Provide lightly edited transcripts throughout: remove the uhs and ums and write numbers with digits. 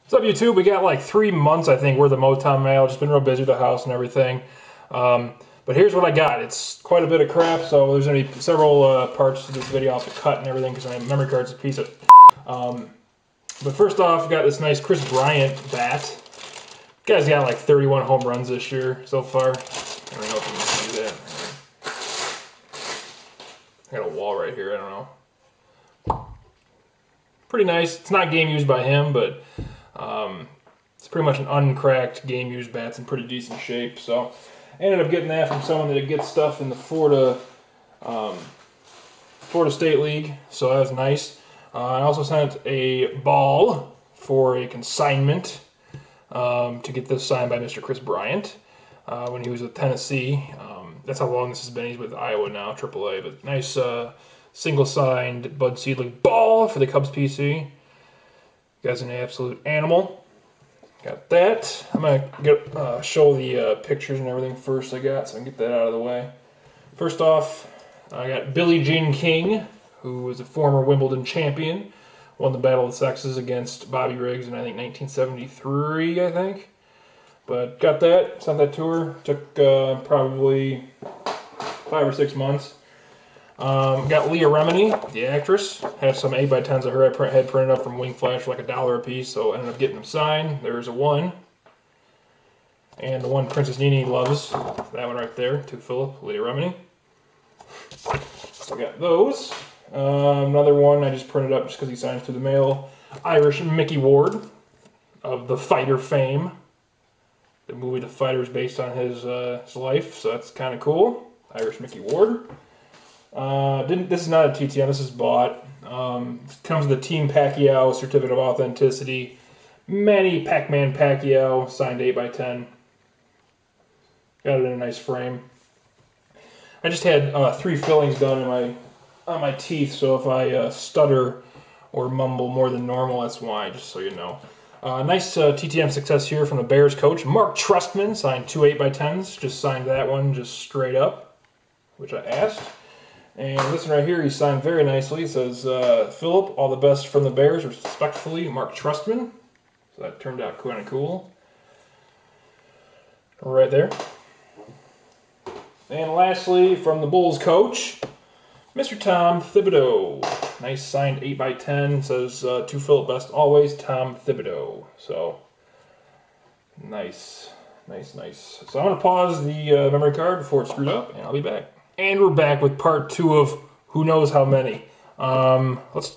What's up, YouTube? We got like 3 months, I think, worth of MoTown mail. Just been real busy with the house and everything. But here's what I got. It's quite a bit of crap, so there's going to be several parts to this video I'll have to cut and everything because my memory card's a piece of... But first off, got this nice Kris Bryant bat. Guy's got like 31 home runs this year so far. I don't know if you can see that. I got a wall right here, I don't know. Pretty nice. It's not game used by him, but it's pretty much an uncracked game used bat. It's in pretty decent shape. So I ended up getting that from someone that gets stuff in the Florida State League. So that was nice. I also sent a ball for a consignment to get this signed by Mr. Kris Bryant when he was with Tennessee. That's how long this has been. He's with Iowa now, AAA. But nice single-signed Bud Seedling ball for the Cubs PC. Guy's an absolute animal. Got that. I'm gonna show the pictures and everything first I got, so I can get that out of the way. First off, I got Billie Jean King, who was a former Wimbledon champion, won the Battle of the Sexes against Bobby Riggs in I think 1973, I think. But got that, sent that to her. Took probably 5 or 6 months. Got Leah Remini, the actress. Have some 8x10s of her I had printed up from Wing Flash for like $1 a piece, so I ended up getting them signed. There's a one. And the one Princess Nini loves, that one right there, to Philip, Leah Remini. So I got those. Another one I just printed up just because he signs through the mail. Irish Mickey Ward of The Fighter fame. The movie The Fighter is based on his life, so that's kind of cool. Irish Mickey Ward. This is not a TTM, this is bought. Comes with a Team Pacquiao certificate of authenticity. Manny Pac-Man Pacquiao, signed 8x10. Got it in a nice frame. I just had 3 fillings done on my teeth, so if I stutter or mumble more than normal, that's why, just so you know. Nice TTM success here from the Bears coach, Mark Trustman, signed 2 8x10s. Just signed that one just straight up, which I asked. And this one right here, he signed very nicely. It says, Philip, all the best from the Bears. Respectfully, Mark Trustman. So that turned out kind of cool. Right there. And lastly, from the Bulls coach, Mr. Tom Thibodeau. Nice signed 8x10. It says, to Philip, best always, Tom Thibodeau. So, nice. Nice, nice. So I'm going to pause the memory card before it's screwed up, and I'll be back. And we're back with part 2 of who knows how many.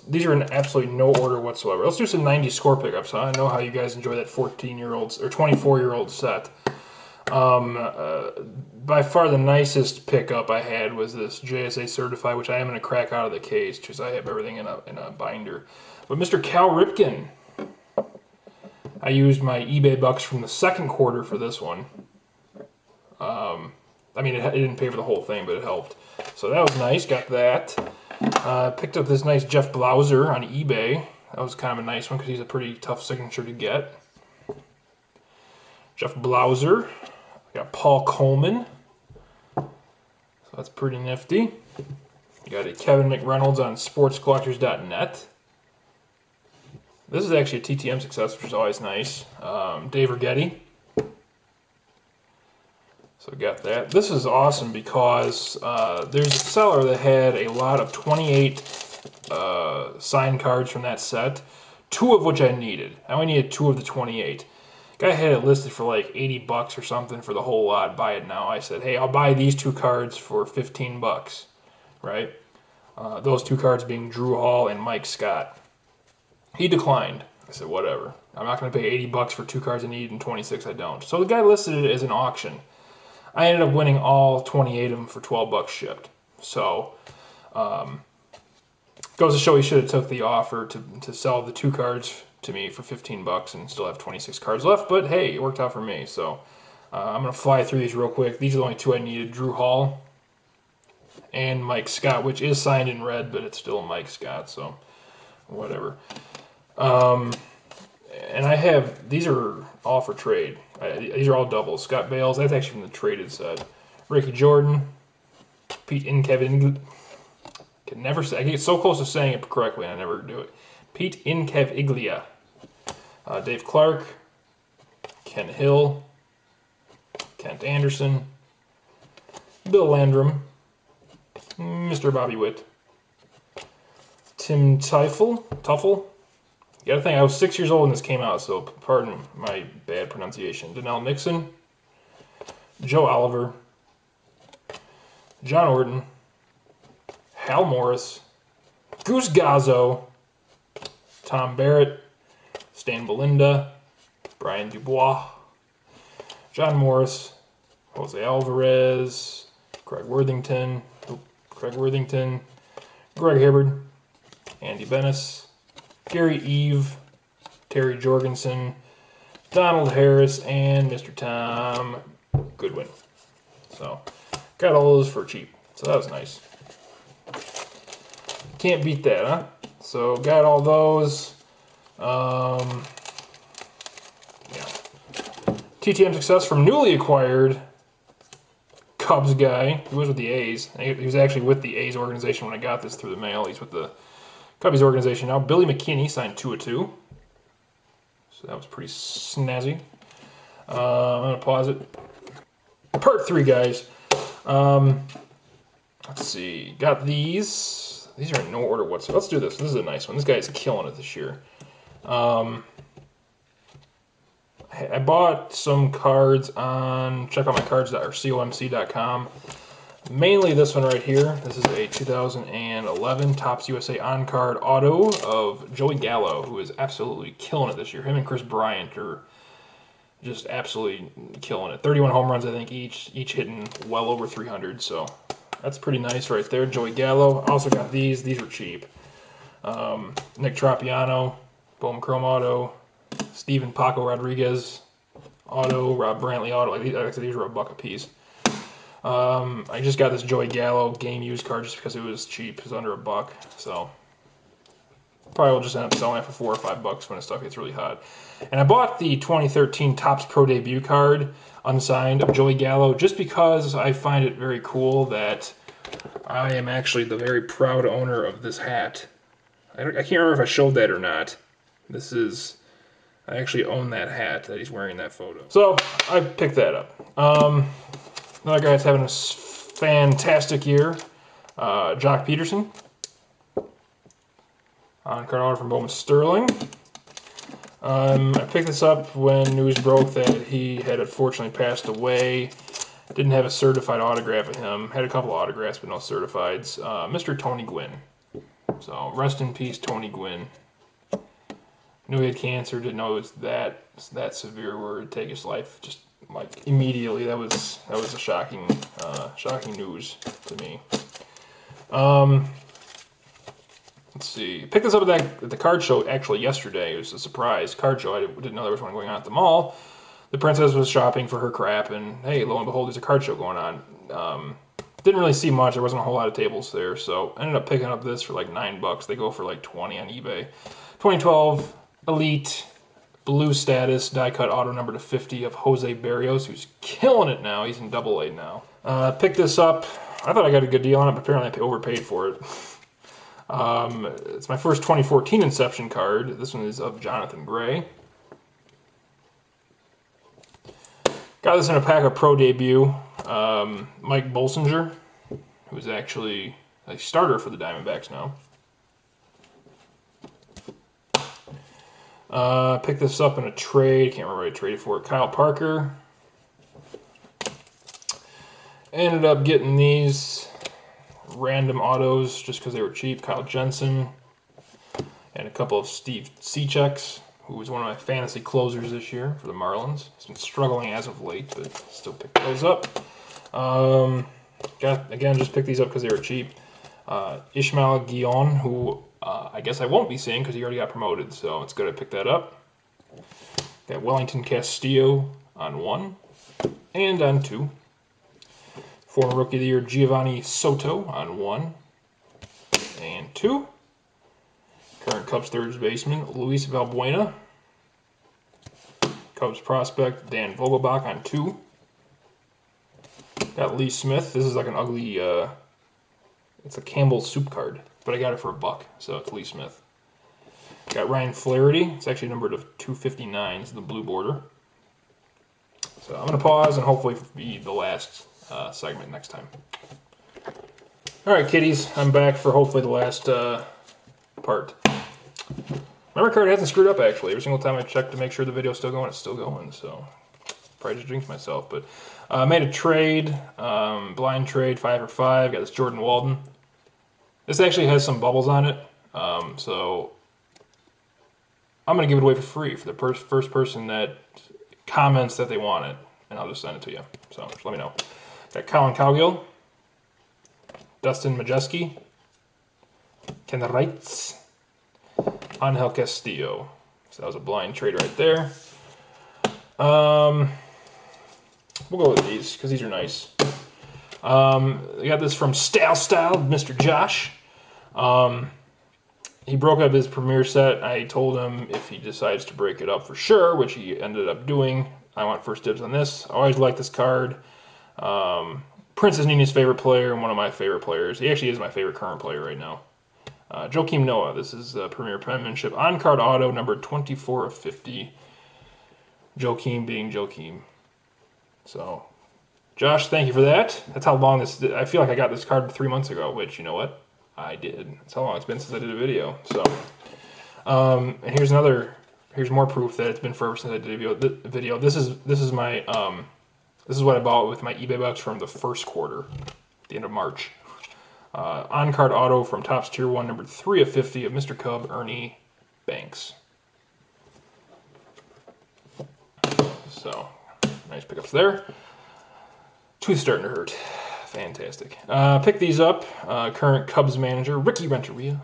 These are in absolutely no order whatsoever. Let's do some 90 score pickups. I know how you guys enjoy that 14-year-old or 24-year-old set. By far the nicest pickup I had was this JSA Certified, which I am going to crack out of the case because I have everything in a binder. But Mr. Cal Ripken, I used my eBay bucks from the second quarter for this one. I mean, it didn't pay for the whole thing, but it helped. So that was nice. Got that. Picked up this nice Jeff Blauser on eBay. That was kind of a nice one because he's a pretty tough signature to get. Jeff Blauser. Got Paul Coleman. So that's pretty nifty. Got a Kevin McReynolds on sportscollectors.net. This is actually a TTM success, which is always nice. Dave Righetti. So got that. This is awesome because there's a seller that had a lot of 28 signed cards from that set, 2 of which I needed. I only needed 2 of the 28. Guy had it listed for like 80 bucks or something for the whole lot. Buy it now. I said, hey, I'll buy these 2 cards for 15 bucks, right? Those 2 cards being Drew Hall and Mike Scott. He declined. I said, whatever. I'm not going to pay 80 bucks for 2 cards I need and 26 I don't. So the guy listed it as an auction. I ended up winning all 28 of them for 12 bucks shipped. So, goes to show he should have took the offer to sell the 2 cards to me for 15 bucks and still have 26 cards left. But hey, it worked out for me. So, I'm going to fly through these real quick. These are the only 2 I needed. Drew Hall and Mike Scott, which is signed in red, but it's still Mike Scott. So, whatever. And I have, these are all for trade. These are all doubles. Scott Bales, that's actually from the traded set. Ricky Jordan, Pete Incaviglia. Can never say, I get so close to saying it correctly and I never do it. Pete Incaviglia. Dave Clark, Ken Hill, Kent Anderson, Bill Landrum, Mr. Bobby Witt, Tim Teufel. You gotta think, I was 6 years old when this came out, so pardon my bad pronunciation. Donnell Nixon, Joe Oliver, John Orton, Hal Morris, Goose Gazzo, Tom Barrett, Stan Belinda, Brian Dubois, John Morris, Jose Alvarez, Greg Worthington, Greg Hibbard, Andy Bennis, Gary Eve, Terry Jorgensen, Donald Harris, and Mr. Tom Goodwin. So, got all those for cheap. So that was nice. Can't beat that, huh? So, got all those. Yeah. TTM success from newly acquired Cubs guy. He was with the A's. He was actually with the A's organization when I got this through the mail. He's with the Cubbies organization now. Billy McKinney signed 2/2. So that was pretty snazzy. I'm going to pause it. Part 3, guys. Let's see. Got these. These are in no order whatsoever. Let's do this. This is a nice one. This guy is killing it this year. I bought some cards on, check out my cards, or comc.com. Mainly this one right here. This is a 2011 Topps USA on-card auto of Joey Gallo, who is absolutely killing it this year. Him and Chris Bryant are just absolutely killing it. 31 home runs, I think, each hitting well over 300, so that's pretty nice right there. Joey Gallo. Also got these. These were cheap. Nick Tropiano, Bowman Chrome auto, Steven Paco Rodriguez auto, Rob Brantley auto. Like I said, these were $1 a piece. I just got this Joey Gallo game used card just because it was cheap. It was under $1, so probably will just end up selling it for $4 or $5 when the stuff gets really hot. And I bought the 2013 Topps Pro Debut card, unsigned, of Joey Gallo, just because I find it very cool that I am actually the very proud owner of this hat. I can't remember if I showed that or not. I actually own that hat that he's wearing in that photo. So, I picked that up. Another guy's having a fantastic year. Jock Peterson. On-card auto from Bowman Sterling. I picked this up when news broke that he had unfortunately passed away. Didn't have a certified autograph of him. Had a couple autographs, but no certifieds. Mr. Tony Gwynn. So, rest in peace, Tony Gwynn. Knew he had cancer, didn't know it was that severe where it'd take his life just like immediately. That was a shocking news to me. Let's see. Picked this up at the card show actually yesterday. It was a surprise card show. I didn't know there was one going on at the mall. The princess was shopping for her crap, and hey, lo and behold, there's a card show going on. Didn't really see much. There wasn't a whole lot of tables there, so I ended up picking up this for like $9. They go for like 20 on eBay. 2012 Elite Blue Status die cut auto number /50 of Jose Barrios, who's killing it now. He's in AA now. Picked this up. I thought I got a good deal on it, but apparently I overpaid for it. It's my first 2014 Inception card. This one is of Jonathan Gray. Got this in a pack of Pro Debut. Mike Bolsinger, who's actually a starter for the Diamondbacks now. Picked this up in a trade. Can't remember what I traded for it. Kyle Parker. Ended up getting these random autos just because they were cheap. Kyle Jensen. And a couple of Steve Cecheks, who was one of my fantasy closers this year for the Marlins. He's been struggling as of late, but still picked those up. Just picked these up because they were cheap. Ishmael Guillon, who I guess I won't be seeing because he already got promoted, so it's good I picked that up. Got Wellington Castillo on 1 and on 2. Former Rookie of the Year Giovanni Soto on 1 and 2. Current Cubs third baseman Luis Valbuena. Cubs prospect Dan Vogelbach on 2. Got Lee Smith. This is like an ugly, it's a Campbell's soup card, but I got it for $1, so it's Lee Smith. Got Ryan Flaherty. It's actually numbered of 259. It's the blue border. So I'm going to pause and hopefully be the last segment next time. All right, kiddies. I'm back for hopefully the last part. My record hasn't screwed up, actually. Every single time I check to make sure the video's still going, it's still going. So probably just jinxed myself. But I made a trade, blind trade, 5 for 5. Got this Jordan Walden. This actually has some bubbles on it. So I'm going to give it away for free for the first person that comments that they want it. And I'll just send it to you. So just let me know. Got Colin Cowgill, Dustin Majeski, Ken Reitz, Angel Castillo. So that was a blind trade right there. We'll go with these because these are nice. I got this from Style, Mr. Josh. He broke up his premiere set. I told him if he decides to break it up for sure, which he ended up doing. I want first dibs on this. I always like this card. Princess Nina's favorite player and one of my favorite players. He actually is my favorite current player right now. Joakim Noah. This is Premier Penmanship. On-card auto, number 24 of 50. Joakim being Joakim. So, Josh, thank you for that. That's how long this... I feel like I got this card 3 months ago, which, you know what? I did. That's how long it's been since I did a video. So, and here's more proof that it's been forever since I did a video. This is my... this is what I bought with my eBay bucks from the first quarter, at the end of March. On-card auto from Topps Tier 1, number 3 of 50 of Mr. Cub, Ernie Banks. So, nice pickups there. Tooth starting to hurt. Fantastic. Pick these up. Current Cubs manager, Ricky Renteria.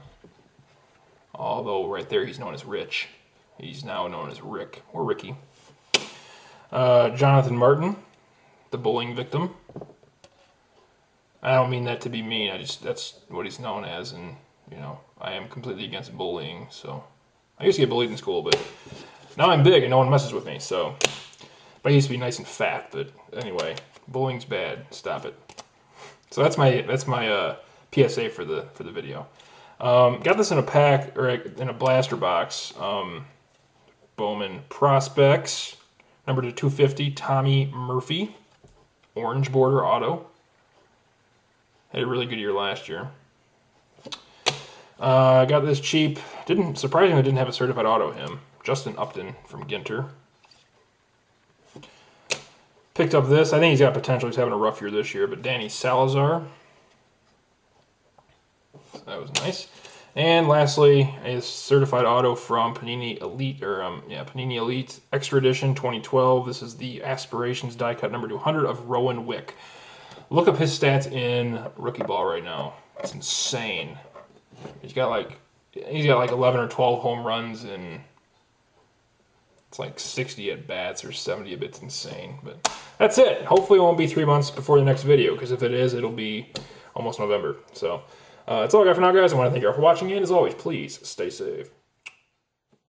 Although right there he's known as Rich. He's now known as Rick, or Ricky. Jonathan Martin, the bullying victim. I don't mean that to be mean. That's what he's known as, and you know, I am completely against bullying. So I used to get bullied in school, but now I'm big and no one messes with me. So, but I used to be nice and fat. But anyway, bullying's bad. Stop it. So that's my PSA for the video. Got this in a pack or in a blaster box. Bowman Prospects, number to 250. Tommy Murphy, orange border auto. Had a really good year last year. I got this cheap. Surprisingly didn't have a certified auto him. Justin Upton from Ginter. Picked up this. I think he's got potential. He's having a rough year this year, but Danny Salazar. So that was nice. And lastly, a certified auto from Panini Elite, Panini Elite Extra Edition 2012. This is the Aspirations die cut number 200 of Rowan Wick. Look up his stats in rookie ball right now. It's insane. He's got like 11 or 12 home runs and it's like 60 at bats or 70 at bats. Insane. But that's it. Hopefully it won't be 3 months before the next video, because if it is, it'll be almost November. So that's all I got for now, guys. I want to thank you all for watching, and as always, please stay safe.